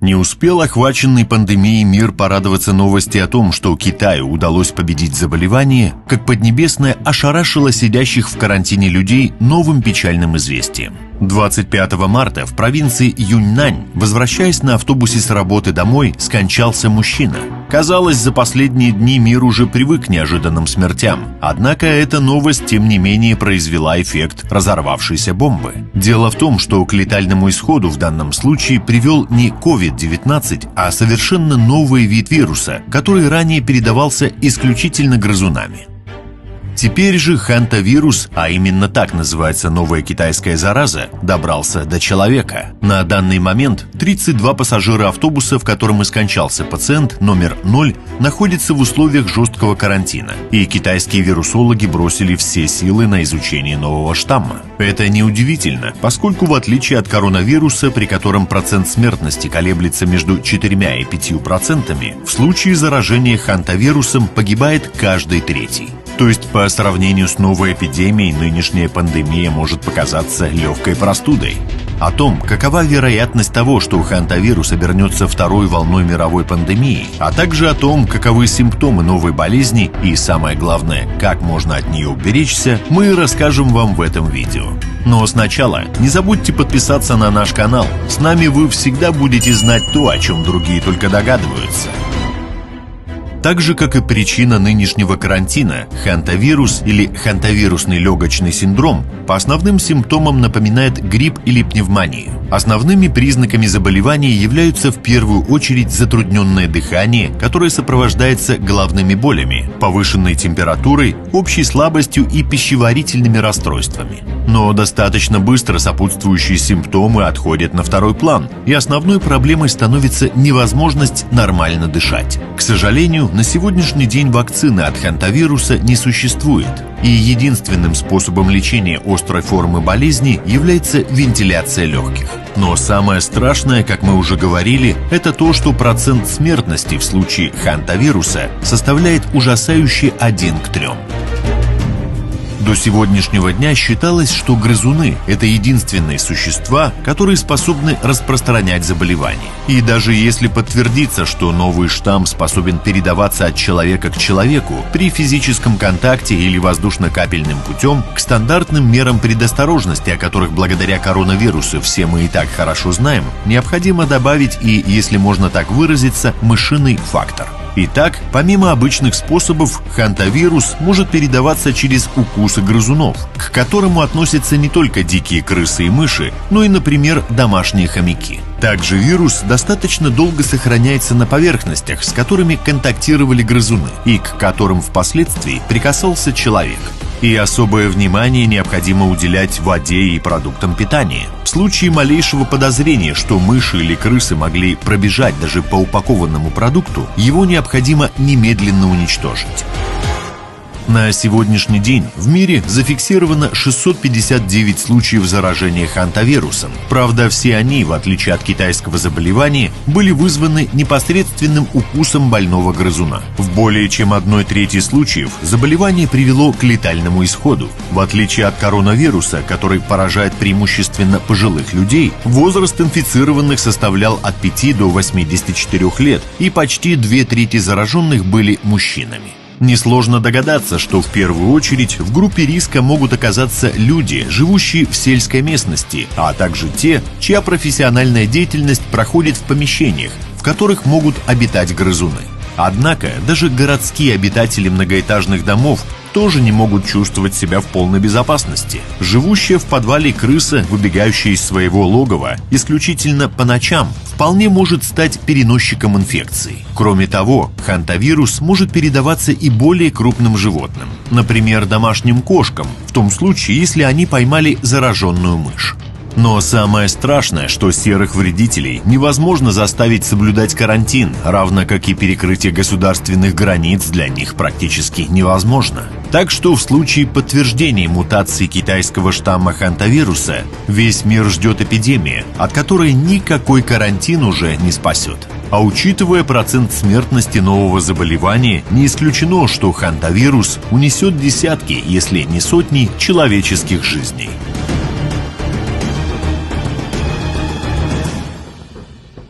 Не успел охваченный пандемией мир порадоваться новости о том, что Китаю удалось победить заболевание, как Поднебесная ошарашила сидящих в карантине людей новым печальным известием. 25 марта в провинции Юньнань, возвращаясь на автобусе с работы домой, скончался мужчина. Казалось, за последние дни мир уже привык к неожиданным смертям. Однако эта новость, тем не менее, произвела эффект разорвавшейся бомбы. Дело в том, что к летальному исходу в данном случае привел не COVID-19, а совершенно новый вид вируса, который ранее передавался исключительно грызунами. Теперь же хантавирус, а именно так называется новая китайская зараза, добрался до человека. На данный момент 32 пассажира автобуса, в котором и скончался пациент номер 0, находятся в условиях жесткого карантина, и китайские вирусологи бросили все силы на изучение нового штамма. Это неудивительно, поскольку в отличие от коронавируса, при котором процент смертности колеблется между 4 и 5%, в случае заражения хантавирусом погибает каждый третий. То есть, по сравнению с новой эпидемией, нынешняя пандемия может показаться легкой простудой. О том, какова вероятность того, что хантавирус обернется второй волной мировой пандемии, а также о том, каковы симптомы новой болезни и, самое главное, как можно от нее уберечься, мы расскажем вам в этом видео. Но сначала не забудьте подписаться на наш канал. С нами вы всегда будете знать то, о чем другие только догадываются. Так же, как и причина нынешнего карантина, хантавирус или хантавирусный легочный синдром по основным симптомам напоминает грипп или пневмонию. Основными признаками заболевания являются в первую очередь затрудненное дыхание, которое сопровождается головными болями, повышенной температурой, общей слабостью и пищеварительными расстройствами. Но достаточно быстро сопутствующие симптомы отходят на второй план, и основной проблемой становится невозможность нормально дышать. К сожалению, на сегодняшний день вакцины от хантавируса не существует, и единственным способом лечения острой формы болезни является вентиляция легких. Но самое страшное, как мы уже говорили, это то, что процент смертности в случае хантавируса составляет ужасающий 1 к 3. До сегодняшнего дня считалось, что грызуны – это единственные существа, которые способны распространять заболевание. И даже если подтвердится, что новый штамм способен передаваться от человека к человеку при физическом контакте или воздушно-капельным путем, к стандартным мерам предосторожности, о которых благодаря коронавирусу все мы и так хорошо знаем, необходимо добавить и, если можно так выразиться, мышиный фактор. Итак, помимо обычных способов, хантавирус может передаваться через укусы грызунов, к которому относятся не только дикие крысы и мыши, но и, например, домашние хомяки. Также вирус достаточно долго сохраняется на поверхностях, с которыми контактировали грызуны, и к которым впоследствии прикасался человек. И особое внимание необходимо уделять воде и продуктам питания. В случае малейшего подозрения, что мыши или крысы могли пробежать даже по упакованному продукту, его необходимо немедленно уничтожить. На сегодняшний день в мире зафиксировано 659 случаев заражения хантавирусом. Правда, все они, в отличие от китайского заболевания, были вызваны непосредственным укусом больного грызуна. В более чем 1/3 случаев заболевание привело к летальному исходу. В отличие от коронавируса, который поражает преимущественно пожилых людей, возраст инфицированных составлял от 5 до 84 лет, и почти 2/3 зараженных были мужчинами. Несложно догадаться, что в первую очередь в группе риска могут оказаться люди, живущие в сельской местности, а также те, чья профессиональная деятельность проходит в помещениях, в которых могут обитать грызуны. Однако даже городские обитатели многоэтажных домов тоже не могут чувствовать себя в полной безопасности. Живущая в подвале крыса, выбегающая из своего логова исключительно по ночам, вполне может стать переносчиком инфекции. Кроме того, хантавирус может передаваться и более крупным животным, например, домашним кошкам, в том случае, если они поймали зараженную мышь. Но самое страшное, что серых вредителей невозможно заставить соблюдать карантин, равно как и перекрытие государственных границ для них практически невозможно. Так что в случае подтверждения мутации китайского штамма хантавируса весь мир ждет эпидемия, от которой никакой карантин уже не спасет. А учитывая процент смертности нового заболевания, не исключено, что хантавирус унесет десятки, если не сотни, человеческих жизней.